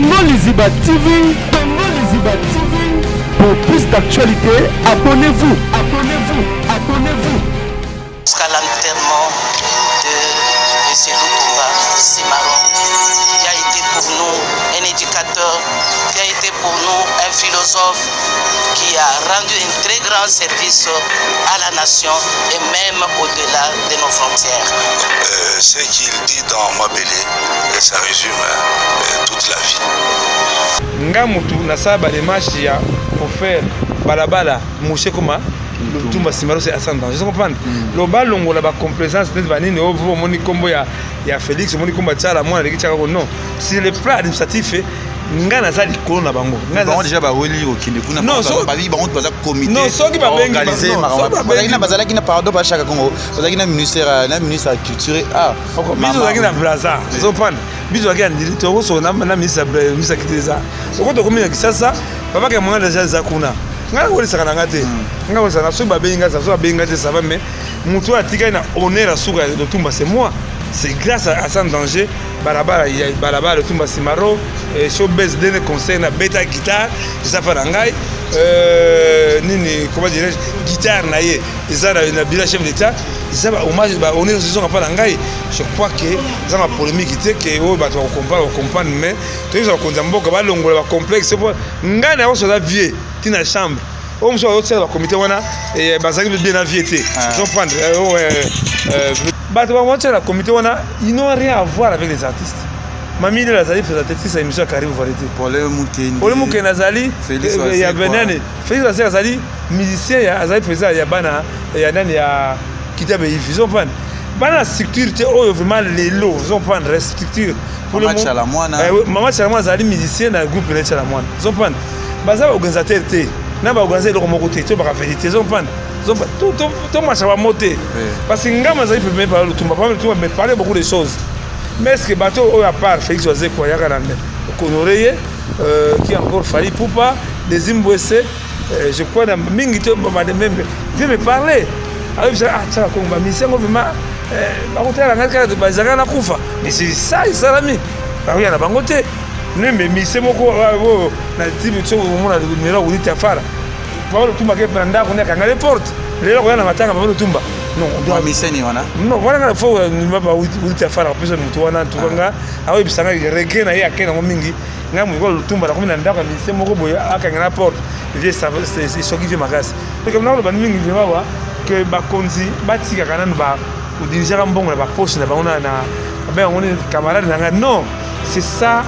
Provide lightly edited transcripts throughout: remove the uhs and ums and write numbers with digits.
Congo Liziba TV, Congo Liziba TV. Pour plus d'actualité, abonnez-vous, abonnez-vous, abonnez-vous. Jusqu'à l'enterrement de M. Lutumba Simaro, qui a été pour nous un éducateur, qui a été pour nous un philosophe, qui a rendu un très grand service à la nation et même au-delà de nos frontières. Ce qu'il dit dans Mabélé, ça résume toute la vie. Ngamutu nasaba les marches ya offert balabala mouché comme Lutumba Simaro c'est assez dangereux. Je comprends. Le balongo la ba complaisance n'est pas ni au moni combo ya Félix moni combo tchala moi avec tchaka non. Si le plat administratif ngana za likolo na bango. Ngana déjà ba weli okinde kuna ba bi bango baza comité. Non, soki ba bengi organiser ma bazala kina pardon ba chaka Congo. Bazala kina ministre de la culture biso zaki na plaza. Je comprends. Biso zaki en directeur so na ministre kiteza. Sokoto komina kisasa papa ke mwana déjà za kuna. Ngana ko lisaka na ngate. Ngana ko lisaka so ba bengi ngasa so ba bengi ngate ça va mais mutu atika na honneur asuka de Lutumba c'est moi. C'est grâce à Sans Danger, Balabala Lutumba Simaro, Showbiz Dene conseil na beta guitare, ça fait rangai, nini comment dirais-je, guitare naie, ça na bila chef d'état, ça va hommage ba on est aussi pas rangai. Je crois que ça ma polémique était que oh ba tu comprendre mais tu ça konza mboka ba longola ba complexe pour ngana on soit vieux, tu na chambre. On soit au sein du comité wana et bazaki bien na viété. Je comprends la comité ils n'ont rien à voir avec les artistes. Mamie de Lazali présentatrice à l'émission Karim Varieté. Pour le Mouké Nazali, il y a Benane. Félix Lazali, musicien, il y a Azali président, il y a Bana, il y a Nani, il y a Kitabe Yves. Ils ont pas. Bana structure, vraiment les lots, ils ont pas de structure. Maman Chalamoine. Maman Chalamoine, Azali musicien dans le groupe de Chalamoine. Ils ont pas. Baza organisateur, n'a pas organisé le côté, tu vas faire des ils ont pas. Tout marche va monter. Parce que Ngama Zaï peut même parler de Lutumba, mais parler beaucoup de choses. Mais est-ce que bateau à part Félix Oazé quoi Yagarande, Konoreye, qui a encore fallu pour pas des Zimbouessé, je crois dans Mingito même viens me parler. Alors je ah ça comme mais c'est vraiment ba côté la ngaka de bazaka na kufa. Mais c'est ça il salami. Ba oui na bangote. Mais c'est moko na timu tso mona numéro où tu fara. Pour le Lutumba qui prendra qu'on est quand les portes. Les gens qui ont attaqué pour le Lutumba. Non, on doit miseni wana. Non, voilà il faut ne pas où tu faire la personne mutu wana tukanga. Ah oui, bisanga reggae na ya kena mingi. Ngamu ko Lutumba la komina ndaka mise moko boye akanga na porte. Vie ça c'est ce qui fait magas. Donc comme na ba mingi vima wa que ba konzi ba tika kana ba ou dirigeant mbongo na ba poche na ba ona na ba on est camarade na non, c'est ça.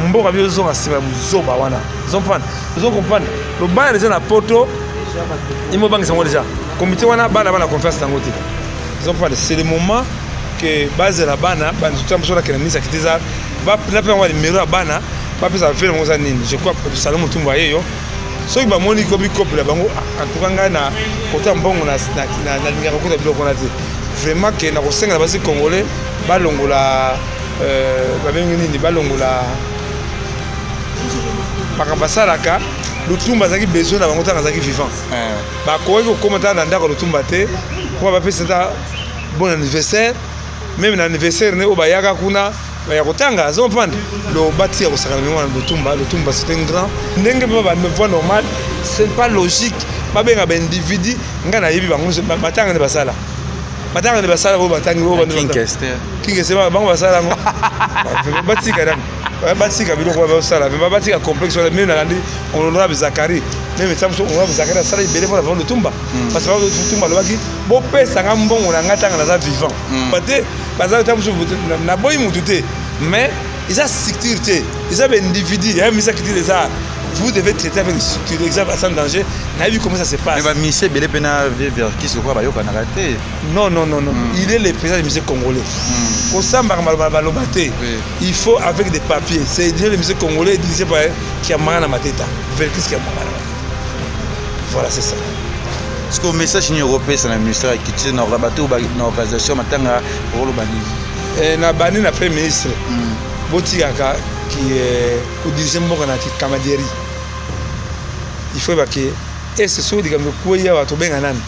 Mboka biso nga sima muzoba wana. Ils comprendre. Le ban déjà na poto ils m'ont bangé déjà. Comité wana bana confiance dans côté. Ils ont parlé c'est le moment que base la bana tout le monde qui a mis ça qui ça va la faire un numéro à bana pas peut ça faire mon nini. Je crois que Salom Lutumba yo. So ba moni ko bi couple bango en tout cas nga na côté mbongo na numéro ko biloko na te. Vraiment que na ko senga basi congolais ba longola ba bengi nini ba longola Bakabasalaka Lutumba zaki besoin na bango tanga zaki vivant. Ba ko ko commentaire na ndako Lutumba te ko ba pesa ta bon anniversaire même l'anniversaire ne obayaka kuna ba yakotanga zo prendre le bâtir au sakana mwana Lutumba c'est un grand ndenge ba me voit normal c'est pas logique ba benga ba individu ngana yebi bango batanga ne basala batanga ne basala ko batanga ko King Kester ba bango basala ngo batika dan batika biloko ba sala ba batika complexe même na landi honorable Zakari même ça honorable Zakari sala ibele pour la Lutumba parce que Lutumba lo baki bo pesa ngambongo na ngatanga na za vivant pate bazali tamusu na boyi mutute mais ils a sécurité ils a individu il y a mis ça qui dit les arts vous devez traiter avec l'exemple à Sans Danger. On a vu comment ça se passe. Mais Michel Belepena vers qui se croit bayoka na raté. Non. Il est le président du musée congolais. Au Samba Malobate, il faut avec des papiers. C'est le musée congolais dirigé par Kiamara Mateta. Vers qui Kiamara. Voilà, c'est ça. Est-ce que le message européen c'est le ministère de la Culture dans la bateau dans l'organisation matanga pour le bani. Na bani na premier ministre. Botikaka qui est au deuxième mot na Kamaderi. Il faut que et ce soit des gamins quoi ya watu benga nani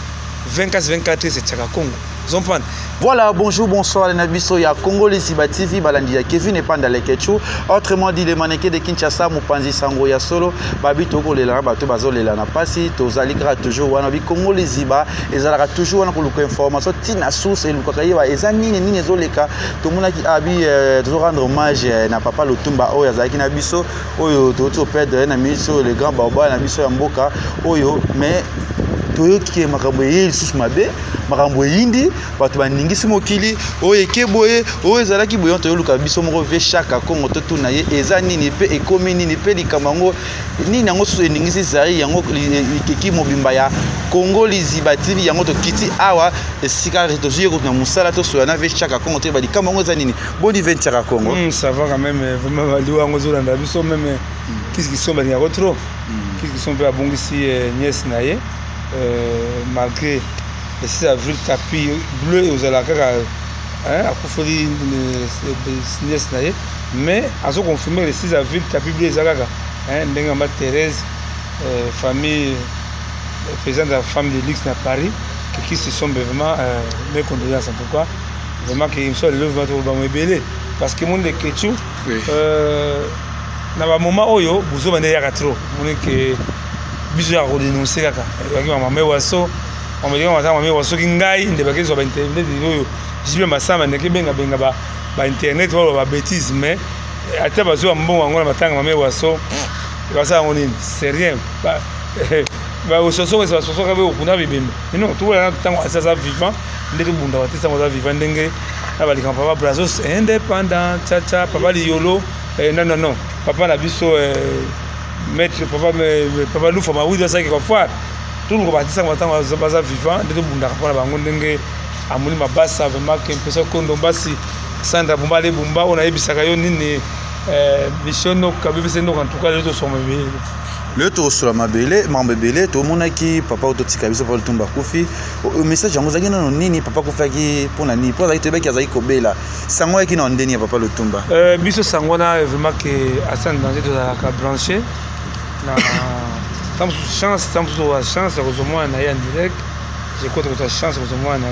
24 c'est Tchaka Congo comprendre. Voilà, bonjour, bonsoir, les Nabiso, ya Congo, les Siba TV, Balandi, ya Kevin et Panda, les Ketchou. Autrement dit, les mannequins de Kinshasa, Moupanzi, Sango, ya Solo, Babi, Togo, les Lana, Bato, Bazo, les Lana, Passi, Tozalikra, toujours, Wanabi, Congo, les Ziba, et Zalara, toujours, on a pour l'information, Tina Sous, et Lukakaïva, et Zanine, Nine, Zoleka, tout le monde qui a toujours rendre hommage, n'a pas le Tumba, Oya, Zaki, Nabiso, Oyo, Toto, Pedre, Namiso, les grands Baoba, Namiso, Mboka, Oyo, mais. Qui est Makamboye, sous Mabe, Makamboye Indi, Batmaningis Mokili, Oye Keboye, Oye Zalaki Boyon, Toluka Bisomoro, Chaka, Kongo, Totunaye, Ezani, Nipe, et Komini, Nipe, Kamango, ni Nango, Ningisi Zari, Yango, Kiki Mobimbaya, Congo, Liziba TV, Yango, Kiti, Awa, et Sika, Retoji, Moussala, Tosuana, Chaka, Kongo, Tebadi, Kamango, Zanini, Boni Ventura Congo. Ça va quand même, vraiment, Louango Zolanda, Bisso, même, qu'est-ce qu'ils sont, ben, il y a trop, qu'est-ce qu'ils sont, ben, bon, ici, Nies Naye. Malgré le 6 avril tapis bleu et aux alakara à Koufoli mais à ce confirmé le 6 avril tapis bleu et alakara Ndengamba Thérèse famille présidente de la femme de l'X à Paris qui se sont vraiment mes condoléances en tout cas vraiment qu'ils sont le vent au belé parce que mon de Ketchou dans un moment où yo vous avez déjà trop mon que biso ya kodénoncer kaka baki mama waso on me dit on va mama waso kingai ndebaki zo ba internet oyo jibe masama ndeke benga ba internet wala ba bêtise mais ata bazo mbongo ngona matanga mama waso basa ngoni c'est rien ba ososo ça soso ka be okuna bibembe non tout là tango asasa vivant ndeke bunda watisa moza vivant ndenge abali kan papa brazos indépendant chacha papa liolo non papa na biso maître papa Loufa Maouida ça qui va faire tout le monde va dire ça va vivant de bunda pour la bango ndenge amuni mabasa vraiment que impression kondombasi Sandra Bumba le Bumba on a ebisaka yo nini missiono kabebese ndo en tout cas le to so mabele le to so mabele mambebele to monaki papa ototika biso pour le tumba kufi message yango zaki no nini papa kufaki pona ni pour zaki tebeki azaki kobela sango yaki na ndeni ya papa le tumba biso sango na vraiment que Hassan danger de la branché na tam chance de rejoindre en direct j'ai quoi de chance de rejoindre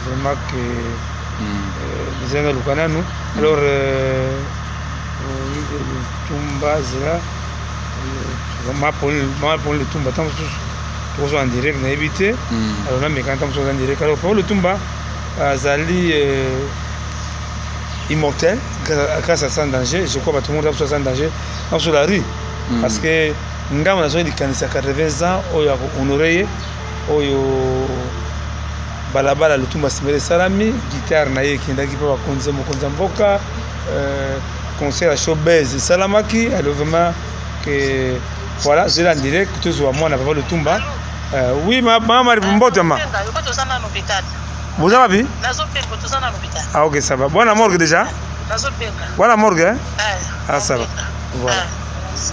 vraiment que les gens lukana nous alors tumba zera ma pour le tumba tam toujours en direct na éviter alors là mais quand tam en direct alors pour le tumba azali immortel grâce à sans danger je crois pas tout le monde a sans danger dans la rue parce que ngam na zo di kanisa 80 ans oyo honoré oyo balabala lutumba simere salami guitare na ye kindaki pa konze mokonza mboka concert à showbiz salamaki alors vraiment que voilà j'ai en direct toujours moi na papa lutumba oui maman mbote ma vous avez vu ah ok ça va bonne morgue déjà voilà morgue hein ah ça va voilà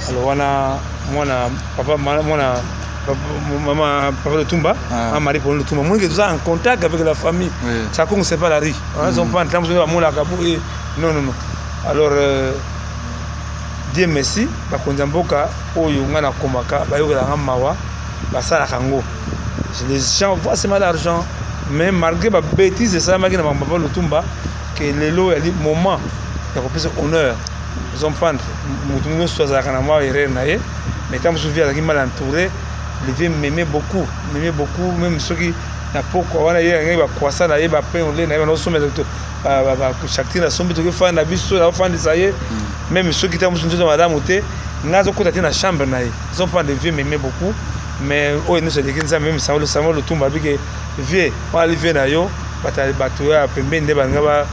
alors wana papa mwana maman papa le Tumba a marié pour le Tumba moi qui est en contact avec la famille ça qu'on sait pas la rue ils ont pas en temps de mon la kabou non alors Dieu merci ba konzamboka oyo ngana komaka ba yoka la mawa ba sala kango les gens voient c'est mal l'argent mais malgré ba bêtise ça maki na papa le Tumba que lelo il y a des moments il y a plus honneur ils ont pas mutumu soit ça kana moi erreur naie mais tant je viens mal entouré les vieux m'aimaient beaucoup même ceux qui na poko wana ye ba kwasa na ye ba pe on le na ba sommet ba chaque na sommet que fa na biso na fa ça y même ceux qui tamu sunzo madame oté ngazo kota tena chambre na ye ils ont pas de vieux m'aimaient beaucoup mais oh nous c'est des ça même ça le Tumba bike vieux on le vieux na yo bato ya pembende banga ba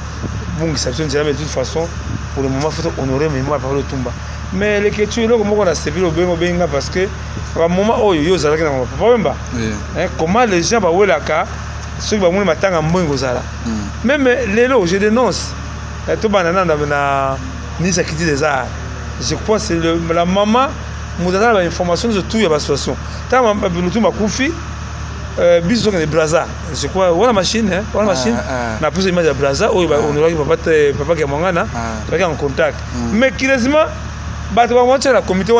bungi sabson jamais de toute façon pour le moment il faut honorer mémoire par le Tumba mais les que tu es là comme on a servi au benga parce que à un moment où yo zalaki na papa bemba comment les gens ba welaka ceux qui ba mona matanga mbongo zala même lelo je dénonce tout banana na ni ça qui dit des arts je crois c'est la maman modala ba information sur tout ya ba situation ta le Tumba kufi biso de Braza je crois voilà machine na plus image de Braza où on aura papa qui mangana qui en contact mais curieusement bato ba moitié la comité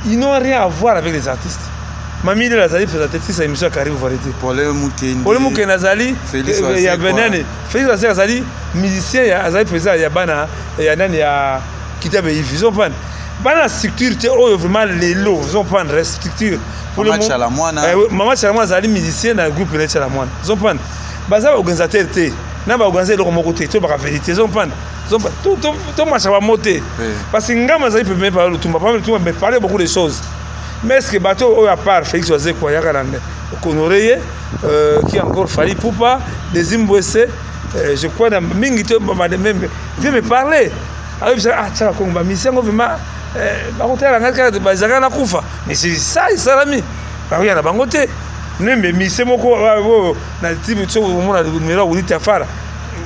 ils n'ont rien à voir avec les artistes Mami de Lazali présentatrice à émission Karibu Variété. Paulin Mukende. Paulin Mukende Nazali. Félix il y a Benane. Félix Azali musicien il y a Azali président il y a Bana il y a Nani il y a Kitabe ils ont pas Bana structure oh vraiment les lots ils ont pas une structure pour le Chalamwana. Maman Chalamwana Azali musicien dans le groupe de Chalamwana. Ils ont pas baza organisateur té na ba organiser le côté to ba vérité ils ont pas tout marche va monter parce que ngama Azali peut même parler le Tumba mais parler beaucoup de choses. Mais est-ce que bateau à part Félix Oazé quoi ya kalande Konoreye qui a encore fallu pour pas des Zimbabwe je crois dans mingi to même viens me parler alors ah ça comme mission vraiment ba hôtel ngaka ba zaka na kufa mais c'est ça salami ba ya na bangote nembe mission moko na timu tso mona numéro uli tafara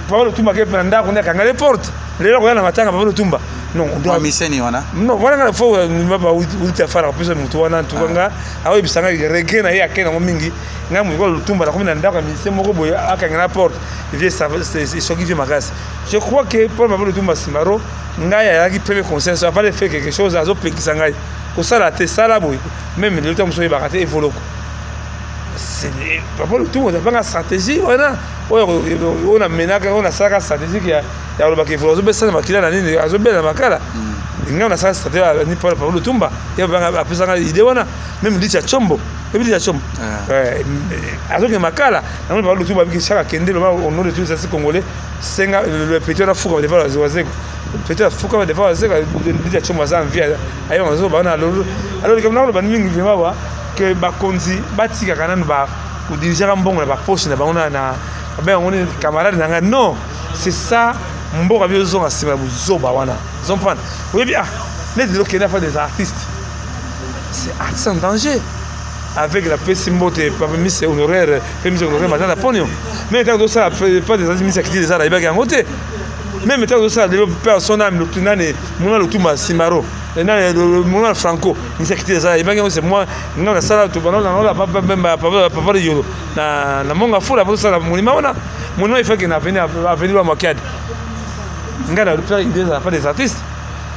pa le tumba ke panda ko neka ngale porte lelo ko na matanga pa le tumba non on doit miseni wana non voilà faut ba uli tafara pesa mtu wana tukanga awe bisanga reggae na ya kena mingi ngamu ko le tumba ko na ndaka mission moko boy aka ngana porte vie ça c'est ce qui vient magas je crois que pour le tumba Simaro ngaya ya ki premier consensus a pas de faire quelque chose azo pekisa ngai ko sala te sala boy même le temps so ba kate evolo c'est pas le tout on a pas une stratégie on a menaka on a ça stratégie qui ya le baki evolo be ça makila na nini azo be na makala ngana ça stratégie ni pour le tumba ya ba pesa ngai idée wana même licha chombo licha chombo azo ke makala na on le tumba biki chaka kende le au nom de tous ces congolais senga le petit la fuka de faire les peut-être fuka de faire les licha chombo za envie ayo on zo ba na alors comme na ba mingi vima wa que ba konzi batika kana ba ku diriger mbongo na ba poche na ba ona na ba on est camarade na non c'est ça mboka bi zo ngasima buzoba wana zompan oui bien les de l'Okenya fait des artistes c'est artiste en danger avec la pessimbote parmi ces honoraires permis honoraires maintenant la pognon mais tant que ça pas des artistes qui disent ça il va gagner même tant que ça le personne âme le tunane mon le Tumba Simaro le mon Franco il s'est quitté ça il va gagner c'est moi non la salle tout bon non la papa de yolo na monga fula pour ça mon imana mon il fait qu'il n'a venu à Makad ngana le faire idée ça pas des artistes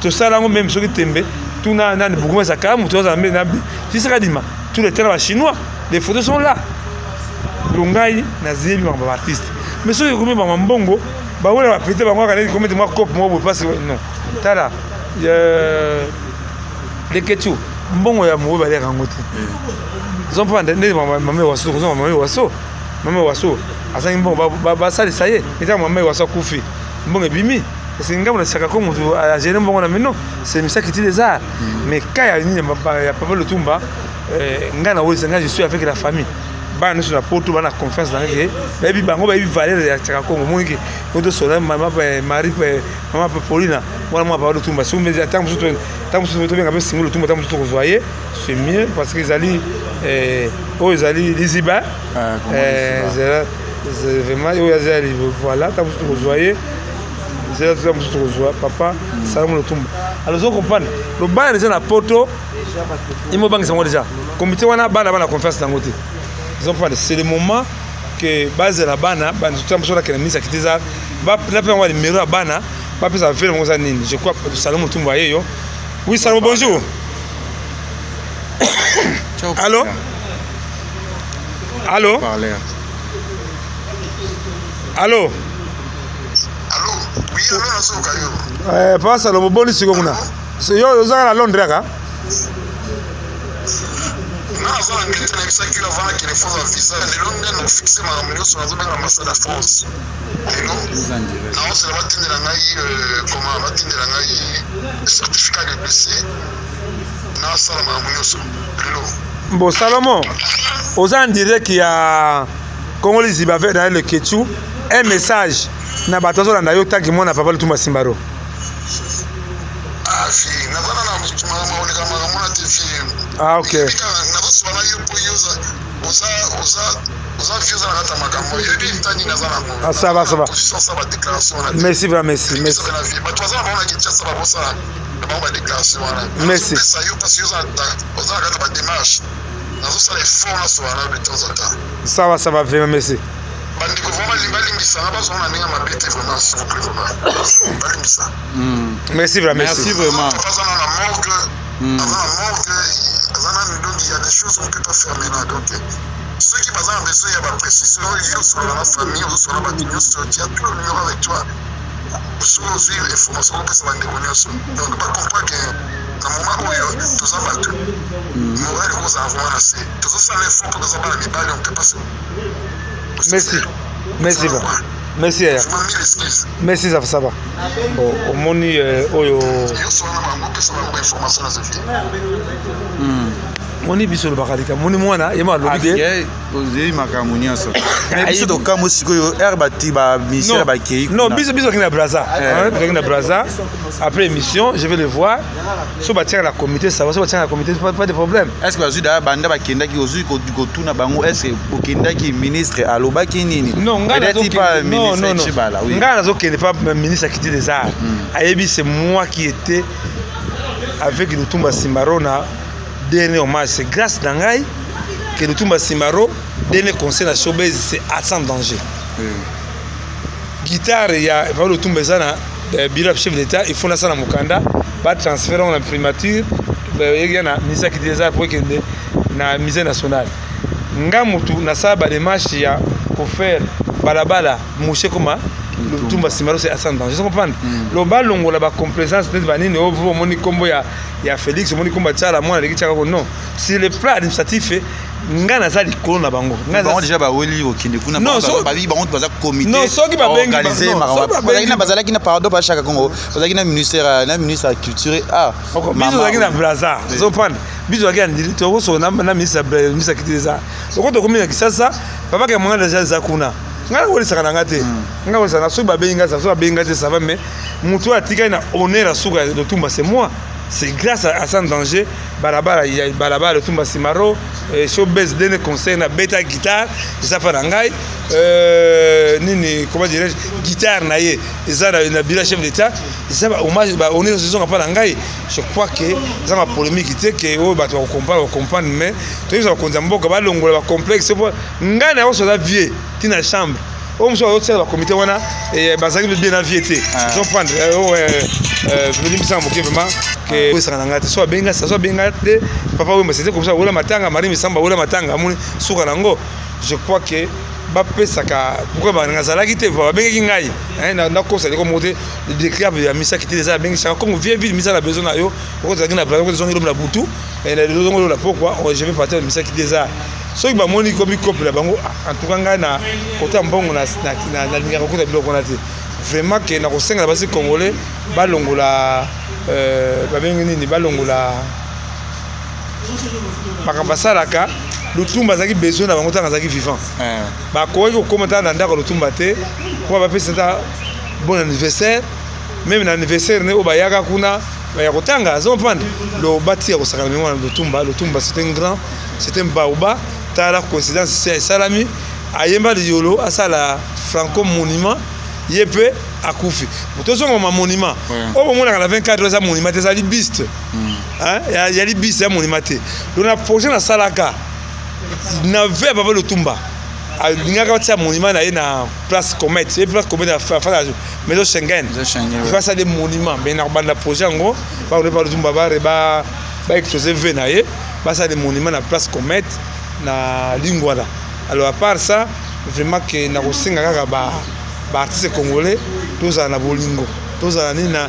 tout ça là même ceux qui tembe tout na beaucoup ça comme tout ça mais si ça dit tous les terrains chinois les photos sont là longai na zeli ba artiste mais ceux qui ba mbongo ba wala ba pété ba ngaka comme de moi cop moi parce non tala les ketu mbongo ya mo ba le kangote ils ont pas ndé maman waso asa mbongo ba ça ça y est et maman waso kufi mbongo bimi c'est ngam na saka comme à gérer mbongo na mino c'est ça qui dit des arts mais quand il y a pas le Tumba ngana woli senga je suis avec la famille ba nous sur la porte ba na confiance dans que baby bango baby valeur ya chaka Congo mwingi oto sola mama Marie mama Paulina moi ba le Tumba si mais attends musu to benga singulo Tumba tamu to voyer c'est mieux parce que ils allaient ils allaient Liziba c'est vraiment ils allaient voilà tamu to voyer c'est là tout ça musu papa salamu le Tumba alors vous comprenez le ba déjà na poto imo bangi sango déjà comité wana bana confiance dans côté ils ont parlé c'est le moment que base la bana tout ça la ministre qui disait ba la pe ngwa numéro ya bana ba pe ça faire ngoza nini je crois Salomon Tumba yeyo oui Salomon bonjour allô allô allô oui allô pas Salomon boni siko kuna c'est yo za na Londres ka non avant la militaire ça qui avant la téléphone en visa les Londres nous fixé ma million sur la zone de l'ambassade de France et non c'est la matinée la ngai comment la matinée la ngai certificat de décès non ça la million sur bon Salomon aux en direct il y a Congolais Zimbabwe dans le Ketu un message na batazo na yo tagi mona papa le Tumba Simaro ah si na bana na mona kama mona TV ah ok ah ça va merci vraiment merci ça va vraiment merci merci vraiment merci vraiment il y a des chose on ne peut pas faire maintenant. Donc, ceux qui basent en besoin, il y a ma précision, il y a sur la famille, sur la bâtiment, tu as tout le numéro avec toi. Sur nos îles, l'information, on peut se demander. Donc, on ne peut pas comprendre que dans le moment où tout ça va tout. Moral, vous avons assez. Tout ça, l'effort pour nous avoir la médaille, on ne peut pas se. Merci. Merci, va. Merci, Aya. Merci, ça va. Bon, au moni, oyo. Moni biso le bakalika. Moni mwana, yema lobide. Ozeli makambo nyonso. Mais biso to kamo sikoyo herbati ba mission ba kei. Non, biso qui na Braza. Qui na Braza. Après émission, je vais le voir. So ba tirer la comité, ça va, so ba tirer la comité, pas de problème. Est-ce que Azuda banda ba kenda ki ozu ko tuna bango est-ce que kenda ki ministre aloba ki nini? Non, ngana zo pas ministre Chibala, oui. Ngana zo kende pas ministre activité des arts. Ayebi c'est moi qui étais avec Lutumba Simaro na dernier hommage, c'est grâce à Nangai que Lutumba Simaro, dernier conseil à Showbiz, c'est à sans danger. Guitare, il y a Lutumba Zana, bureau chef d'État, il faut la salle à Mukanda, va transférer en primature, il y a un ministère qui dit pour qu'il y ait une musée nationale. Ngamutu, na sa ba démarche pour faire balabala, mouché comme Lutumba Simaro, c'est à sans danger. Vous comprenez? Le ballon, la complaisance, c'est banine, au moni combo ya Félix, moni combo tchala, moi, les gars, non. Si le plat administratif, ngana za likolo na bango. Ngana déjà ba weli okinde kuna ba bi bango baza comité. Non, soki ba bengi organiser bazaki na bazalaki na pardon ba chaka Congo. Bazaki na ministre de la culture biso bazaki na Braza. Vous comprenez? Biso bazaki na directeur so na ministre culture za. Lokota komi na Kisasa, papa ke mwanga déjà za kuna. Ngana woli saka na ngate. Ngana woli saka so ba bengi ngasa, so ba bengi ngate ça va mais mutu atika na honneur à suka de Lutumba c'est moi. C'est grâce à Sans Danger, Balabala, il y a Balabala, Lutumba Simaro, Showbiz, donné conseil na bêta guitare, ça fait nangai, nini, comment dirais-je, guitare naïe, et ça na bila chef d'État, et ça hommage, on est saison pas nangai. Je crois que ça ma polémique était que oh bah tu vas comprendre mais tu sais ça konzambo ka balongo la complexe c'est pour ngana on la vie qui na chambre. On se retrouve au comité wana et bazaki bien la vie était. Je comprends. Je me dis ça vraiment que ça na ngate so benga ça so benga de papa oui mais c'était comme ça ola matanga mari misamba ola matanga amuni suka nango. Je crois que bape saka pourquoi ba ngazala kite va benga kingai na kosa de comme le décret ya misa kite des benga saka comme vie misa la besoin na yo ko za kina blanco zo ngilo la butu et na zo ngilo la pourquoi je vais partir misa kite des soki bamoni komi couple la bango en tout cas ngai na côté mbongo na lingaka kota biloko na te vraiment que na kosenga basi congolais balongola babengi nini balongola makambo asalaka Lutumba azalaki besoin na bango ntango azalaki vivant bakoki kokoma na ndako Lutumba te po bapesa ta bon anniversaire même na anniversaire ne oyo bayaka kuna baya kotanga azo comprendre lo bati ya kosaka na mémoire na Lutumba c'est un grand c'est un baoba tala coïncidence c'est salami ayemba liolo asala franco monument yepe akufi motoso ngoma monument o mona na 24 za monument ça li biste hein ya li biste ya monument te lo na projet na salaka na ve baba Lutumba alingaka tia monument na ye na place comète et place comète à faire maison Schengen il va ça des monuments mais na banda projet ngo ba on parle Lutumba ba exposer ve na ye ba ça des monuments na place comète na Lingwala. Alors à part ça, vraiment que na kosenga kaka ba artiste congolais tous na bolingo, tous na nina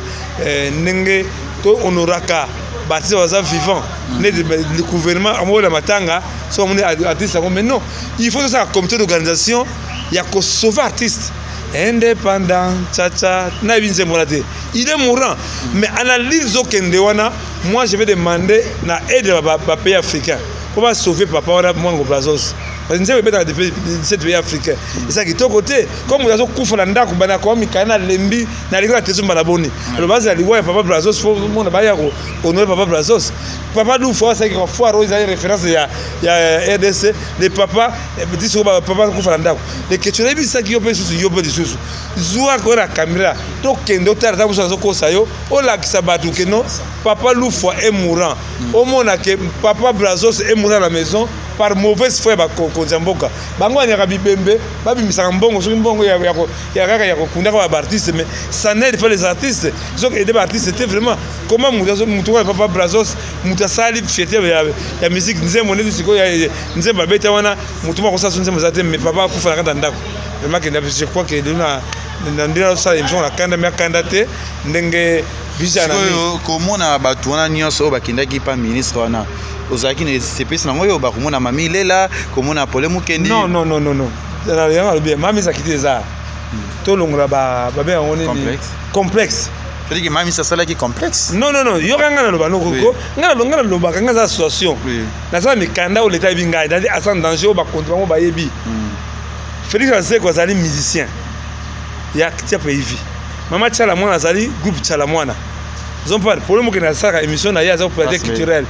ndenge to honoraka ba artiste waza vivant. Le gouvernement amola matanga so on est artiste mais non, il faut ça comité d'organisation il y a ko sauver artiste indépendant tcha na binze molate. Il est mourant mais analyse okende wana moi je vais demander na aide ba pays africain. Comment sauver papa wana mwango Brazos parce que nous sommes dans des pays africains et ça qui est au côté comme vous avez kufa na ndako bana kwa mikana lembi na likala tezumba la boni le base ya liwa papa Brazos faut monde ba ya ko honorer papa Brazos papa nous faut ça qui va fois rose ya référence ya RDC les papa petit so papa kufa na ndako les questions les ça qui yo pe susu yo pe susu zuwa ko na caméra to kendo tara ta busa ko sayo o la kisabatu que non papa Loufwa est mourant au monde que papa Brazos est mourant à la maison par mauvaise foi bakonza mboka bango anyaka bibembe babimisaka mbongo soki mbongo ya kaka ya kokundaka ba artiste mais ça n'aide pas les artistes soki aider ba artiste c'était vraiment comment mutu wa papa Brazos mutu asali fete ya musique nzembo neti sikoyo nzembo abeta wana mutu moko sasa nzembo zate mais papa kufa na kanda ndako vraiment que je crois que ndina ça émission na kanda mais kanda te ndenge visa na komona bato wana nyonso bakendaki pa ministre wana ozalaki na sepesi nango oyo bakomona mami lela komona Paul Mukendi non na rien bien mami sakiti eza tolongola babe yango nini complexe c'est que mami sasalaki complexe non yoka ngana loba nokoko ngana loba kanga za association na ça mikanda o leta binga c'est-à-dire à sans danger o ba contre bango ba yebi Félix Anseko azali musicien ya tia pays Mama Tchala Mwana azali groupe Tchala Mwana. Ils ont pas de problème que na ça émission na ya za projet culturel.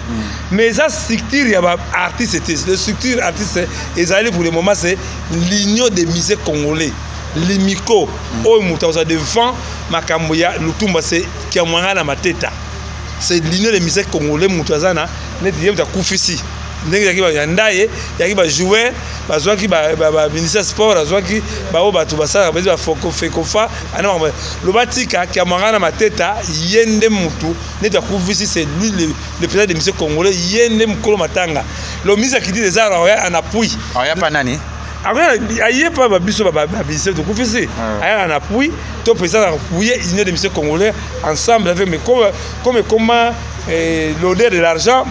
Mais ça structure ya ba artiste le structure artiste ezali pour le moment c'est l'union des musiciens congolais. Limiko o mutaza devant makambo ya Lutumba c'est qui a mwanga na mateta. C'est l'union des musiciens congolais mutaza na net yeba kufisi. Ndenge yakiba yandaye yakiba jouer bazwaki ba ministère sport bazwaki ba o batu basala bazi ba fekofa ana lo batika ki amangana mateta yende mutu neta kuvisi c'est lui le président de monsieur congolais yende mukolo matanga lo mise qui dit des arts en appui aya pa nani aye pa ba biso ba ministère de kuvisi aya en appui to président appuyer union de monsieur congolais ensemble avec mais comment l'odeur de l'argent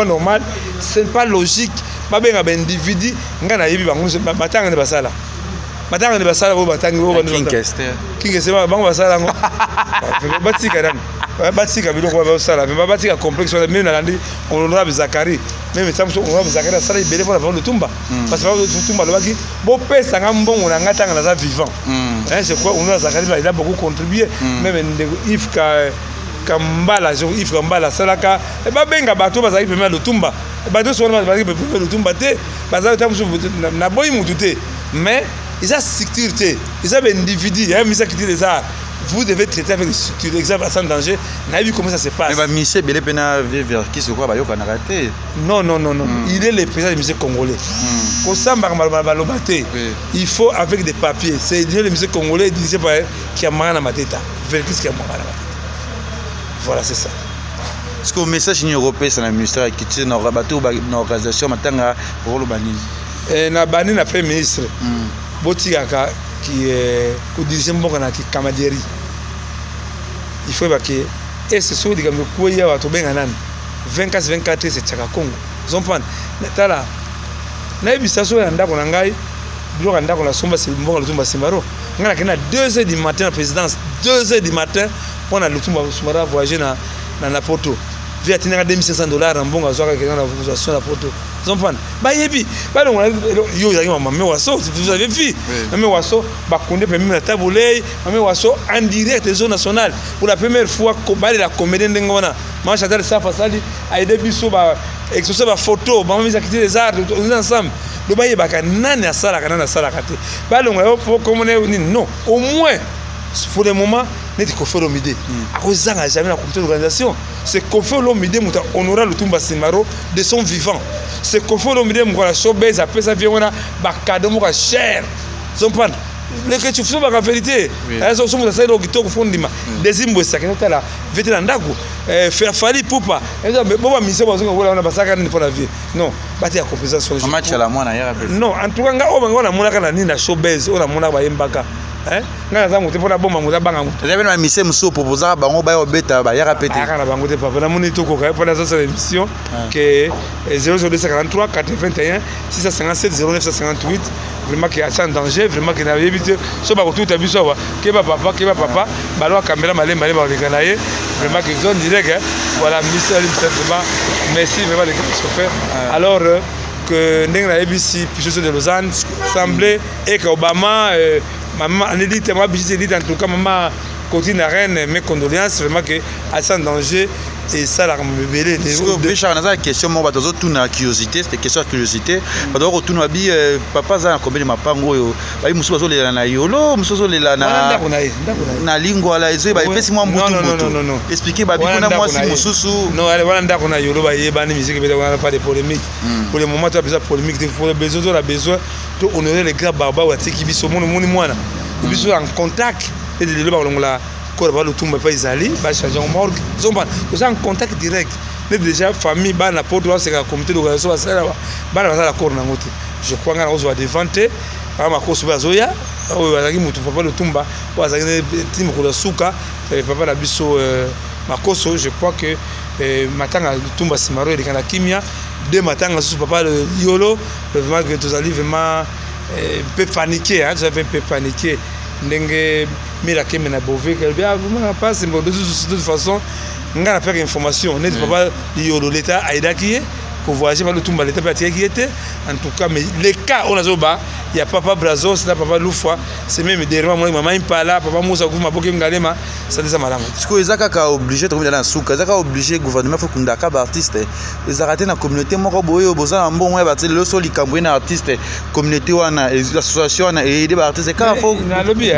normal c'est pas logique babenga individu ngana yebi bango batanga ne basala bo batanga King bango basala ngo batika dan batika biloko ba basala mais batika complexe même na landi honorable Zakari même Samson honorable Zakari sala ibele pour le Tumba parce que le Tumba le baki bo pesa ngambongo na ngatanga na za vivant c'est quoi honorable Zakari il a beaucoup contribué même Yves Kambala Yves Kambala salaka e babenga bato bazali pemela Lutumba bato sona bazali pemela Lutumba te bazali tamusu na boyi mutu te mais ils a structure ils ont individu il y a misa qui dit les arts vous devez traiter avec des structures exemple sans danger na vu comment ça se passe mais ba monsieur belé pena vers qui se quoi ba yoka na raté non il est le président du musée congolais ko samba baloba te il faut avec des papiers c'est le musée congolais dirigé par qui a mana mateta vers qui a mana mateta. Voilà, c'est ça. Est-ce que le message européen c'est le ministère qui tient dans l'organisation matanga rôle bani na bani na premier ministre botikaka qui est dirigé mboka na ki kamaderi il faut que et ce soit diga ko ya wato benga nani 24 c'est Tchaka Congo zompan natala na ibisaso ya ndako na ngai biloko ndako na somba c'est mboka Lutumba Simaro ngana kena 2h du matin la présidence 2h du matin on a Lutumba Simaro voyager na Poto via tinanga $2500 en bonga zoka kena na voyage na Poto zompan ba yebi ba donc yo yaki mama waso vous avez vu mama waso ba konde pe même na tabulei mama waso en direct des zones nationales pour la première fois ko bali la comédie ndengona ma chatel safa sali aide biso ba exposer ba photo ba mise activité des arts on est ensemble do ba yeba kanana sala kanana sala kate ba donc comme non au moins pour le moment n'était qu'au fait l'omidé à cause d'un jamais la comité d'organisation c'est qu'au fait l'omidé muta honorer Lutumba Simaro de son vivant c'est qu'au fait l'omidé muta la showbiz après ça vient on a cadeau muta cher son pan le que tu fais la vérité elles sont ça le kitoko fondima dezimbo sakena la vétéran ndako faire fali poupa bon mission bazonga wala na basaka ni pour la vie non bati ya compensation match la mwana ya rappel non en tout cas nga o banga na mona kana ni na showbiz o na mona ba yembaka nga za muté pona bomba muta banga muta j'avais na mission muso proposer bango ba yo beta ba ya rapete kana bango te papa na moni toko ka pona ça c'est l'émission que 00243 81 657 0958 vraiment qui est en danger vraiment qui n'a évité so ba tout abiso wa ke ba papa ba lo caméra malé ba lekana ye vraiment que zone direct voilà ministère simplement merci vraiment les chauffeurs alors que ndenge na ABC puissance de Lausanne semblait et que Obama maman on dit tellement busy dit en tout cas maman côté na reine mes condoléances vraiment que assez en danger et ça la rebelle de Charles Nazar question moi bato tout na curiosité c'était question de curiosité bato retourne abi papa za combien de mapango yo ba musu bazo lela na yolo musu bazo lela na lingua la ezo ba pesi moi mutu non expliquer ba biko na moi si mususu non allez voilà ndako na yolo ba yeba ni musique peut on a pas de polémique pour le moment tu as besoin de polémique pour le besoin on a besoin de honorer les gars baba wa tiki biso moni mwana biso en contact et de le ba longola ko ba le tumba pa izali ba changer en morgue ils sont en contact direct mais déjà famille ba na porte c'est un comité d'organisation ba ça ba na la corps na ngote je crois ngana ozo va devante pa ma koso ba zoya o bazaki mutu papa le tumba o bazaki tim ko la suka papa na biso makoso je crois que matanga le tumba simaro et kana kimia de matanga sous papa le yolo vraiment que tous allez vraiment peu paniquer hein tu avais un peu paniquer ndenge mira ke mena bové que bien vraiment pas c'est de toute façon ngana faire information net papa yolo l'état aida qui est pour voyager par le tumba l'état pas qui était en tout cas mais les cas on a zoba il y a papa Brazo c'est papa Loufa c'est même derrière moi maman impala papa Moussa Gouma boke ngalema ça des malamu parce que ezaka ka obligé de dans souka ezaka obligé gouvernement faut kundaka ba artiste ezaka na communauté moko boyo boza mbongo ya bateli lo soli kambo na artiste communauté wana association na aider ba artiste ka faut na lobby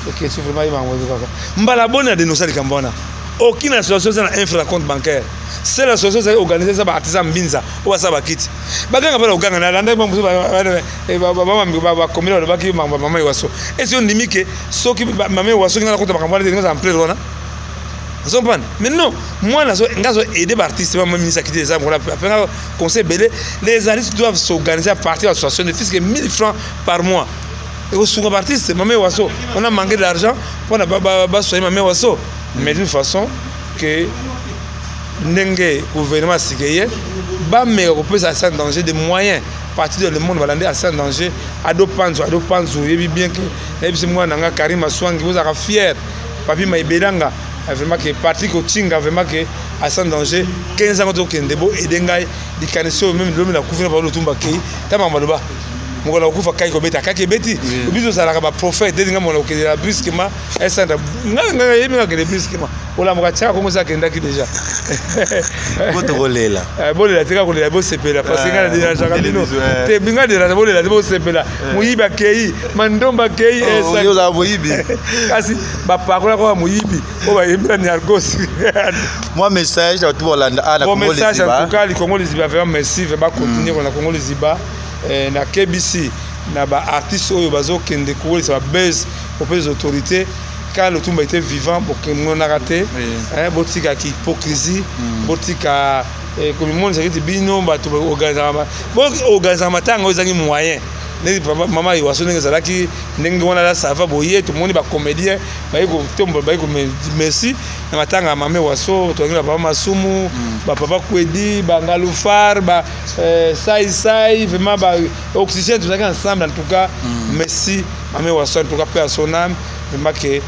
OK c'est vraiment il m'a envoyé kaka mbala bona de nosali kambona aucune association n'a un compte bancaire c'est l'association qui organise ça par artisan mbinza ou ça ba kiti baganga bala oganga na landa ba ba komila ba ki mama yaso et si on dit que soki mama yaso qui na compte bancaire de en plein rona ça comprend mais non moi ngazo aider ba artiste ba ministre qui des pour la conseil belé les artistes doivent s'organiser à partir de l'association de fils que 1000 francs par mois et au second artiste mama yaso on a manqué d'argent pour na ba soigner mama yaso mais d'une façon que ndenge gouvernement sikeye ba mais on peut ça en danger des moyens partir de le monde va assez en danger ado panzo yebi bien que yebi moi nanga Karim Aswangi vous êtes fier papi maibelanga vraiment que parti ko tinga vraiment que assez en danger 15 ans to kendebo edengai di kanisio même l'homme la couvrir par le tumba kei tama maloba mongona okufa kai ko beta kake beti biso sala ka prophète dinga mona okela brusquement esanda nganga yebi ngaka le brusquement ola moka tshaka ko ça kenda ki déjà botolela bolela tika ko le bo sepela parce que ngana déjà jaka bino te binga de la bolela bo sepela muyiba kei mandomba kei esa yo za muyibi kasi ba pakola ko muyibi o ba yembra ni argos moi message à tout Hollande à la Congo message en tout cas le Congo les Ziba vraiment merci va continuer on la Congo les Ziba na KBC na ba artiste oyo bazo kende ko ça buzz auprès des autorités quand le tumba était vivant pour que mon a raté hein botika ki hypocrisie botika comme monde ça qui bino ba to organiser matanga ozangi moyen les maman yo asone ngeza laki ndenge wana la ça va boyer tout le monde ba comédien ba ko tombo ba ko merci na matanga mame waso to ngila ba masumu ba papa kwedi ba ngalufar ba sai vraiment ba oxygène tout ça ensemble en tout cas merci mame waso en tout cas paix à son âme vraiment que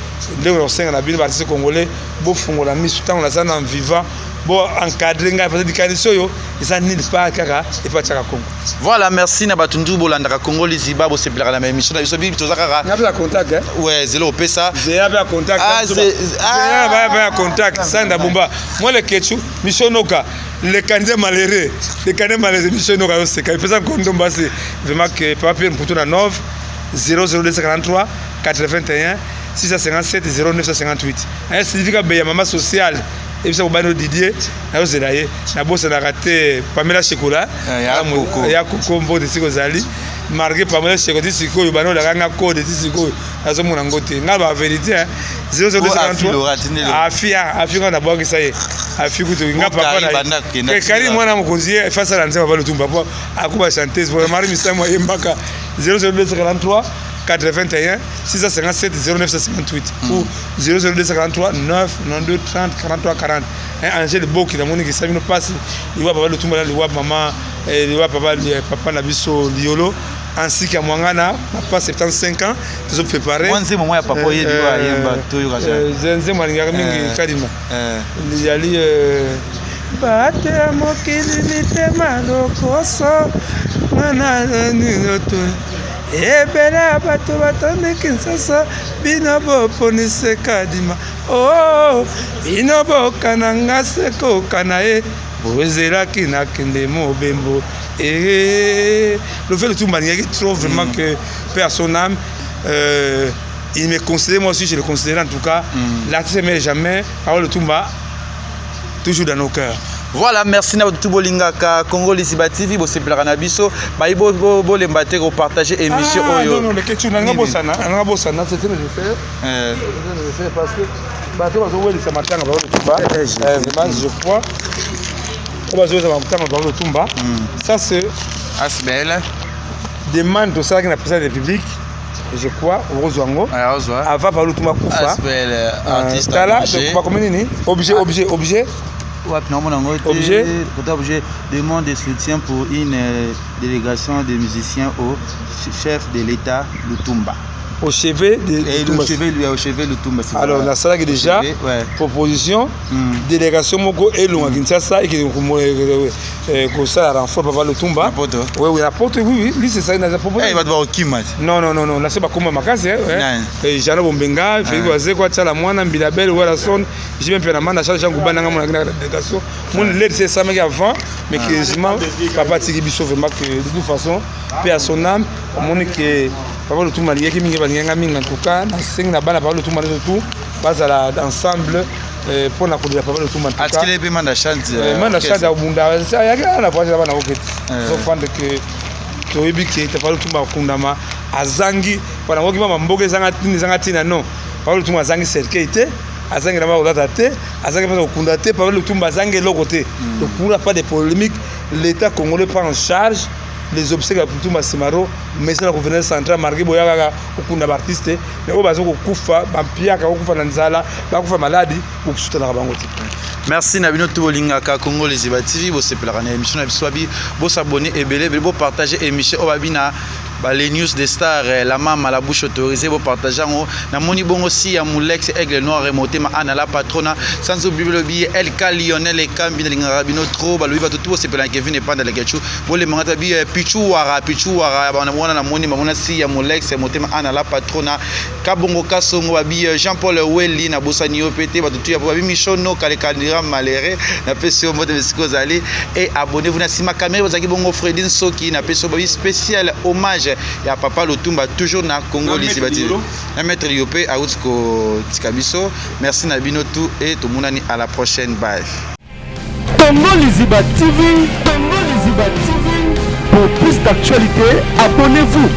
les on na bino artiste congolais bo fungola misu tant on a ça en vivant bon encadrer nga parce que dikaniso yo ça n'est pas kaka et pas tchaka Congo. Voilà, merci na batundu bolanda Congo les Ziba bo sepela na émission na biso bi to zakara. Na ba contact hein. Ouais, zéro pesa. Zéro ba contact. Ba contact sanda bomba. Moi le ketchu missionoka le candidat malheureux missionoka c'est quand il fait ça kondomba c'est vraiment que papier pour tout na 9 00243 81 657 0958. Un certificat de maman sociale. Et puis ça va Didier, na ozelaye na bossa na raté Pamela Chocolat ya kukombo de sikozali marqué Pamela Chocolat siko yo bano la kanga code siko azo mona ngote nga ba vérité hein 0053 afia na boki ça y afia kuto nga papa na kari mwana mokonzier face à l'anzema ba lutumba po akuba chanteuse pour mari misamo yembaka 0053 81 657 0958 ou 0043 9 92 30 43 40 un Angèle Boki la moni qui savino passe il voit papa le tumba il voit maman il voit papa na biso liolo ainsi qu'à Mwangana papa 75 ans tous préparés moi c'est moment ya papa yebi wa yemba to yo kaza zenze mwalinga mingi kadima yali bate mokili mitema lokoso ngana ninoto ebele bato batande Kinshasa bino boponise kadima oh bino bokananga seko kanae bozelaki nakende mobembo et le fait de tout manier qui trouve vraiment que paix à son âme il me considère, moi aussi je le considère en tout cas l'artiste mais jamais parole de Tumba toujours dans nos cœurs. Voilà, merci à tout bolingaka Congo Liziba TV, bo sepelaka na biso, ba ibo bo lembate ko partager émission oyo. Non, le question nanga bosana, c'était le faire. Parce que bato bazo weli sa matanga ba le Tumba. Vraiment je crois. On va jouer sa matanga ba le Tumba. Ça c'est Asbel. Demande de ça qui n'a président de la République. Je crois au Rosango. Avant par le Tumba Kufa. Asbel artiste. Là, je crois comme nini? Objet. Objet demande de soutien pour une délégation de musiciens au chef de l'État Lutumba. Au chevet de Lutumba. Alors, la salle déjà, proposition, délégation Moko et Lunga Kinshasa et qui est ça renfort pour le Lutumba. Oui, la porte, oui, lui c'est ça, il a proposé. Il va devoir au Kimat. Non, là c'est pas comme ma case. Et Jana Bombenga, Félix quoi, Tchala Moana, Bilabel, Walason, j'ai même fait la main à chaque Jangouba dans la délégation. Mon l'aide c'est ça, mais avant, mais quasiment, Papa Tigibiso, vraiment que de toute façon, paix à son âme, mon que. Papa le Tumba lié qui mingi banyanga mingi en tout cas na sing na bana Papa le Tumba tout bazala ensemble pour na kodia Papa le Tumba en tout cas atkele pe manda chante manda chante au bunda ça ya na voix bana oketi so fande que to ebiki Papa le Tumba kundama azangi bana ngoki mama mboge zanga tina non Papa le Tumba azangi certifié azangi na ba olata te azangi pas okunda te Papa le Tumba azangi lokote donc pour pas de polémique l'État congolais prend en charge les obsèques pour tout Massimaro mais c'est la gouverneur centrale marqué boyaga okunda artiste mais au bazo kufa bampia ka kufa nanzala ba kufa maladi okusuta na bango. Merci Nabino Tubolingaka Congo Liziba TV, bo sepelaka na émission na biswabi, bo s'abonner et belé bo partager émission obabina les news des stars la maman la bouche autorisée bo partager na moni bon aussi ya Moulex Aigle Noir remonté ma ana la patrona sans oublier le billet LK Lionel et Kambi na Bino trop ba lui va tout sepelaka Kevin et Panda la Ketchu bo le mangata bi Pichuwara ba na mona na moni mona si ya Moulex remonté ma ana la patrona Kabongo Kasongo babi Jean-Paul Welly na bosani opété ba tout ya babi Michono Kalekandira maléré na pesio mode mesiko zali et abonnez-vous na sima caméra bazaki bongo Fredin Soki na pesio babi spécial hommage ya Papa Lutumba toujours na Congo Liziba TV na maître Liopé Autsko Tikabiso. Merci na bino tout et tout monani à la prochaine, bye. Congo Liziba TV pour plus d'actualités abonnez-vous.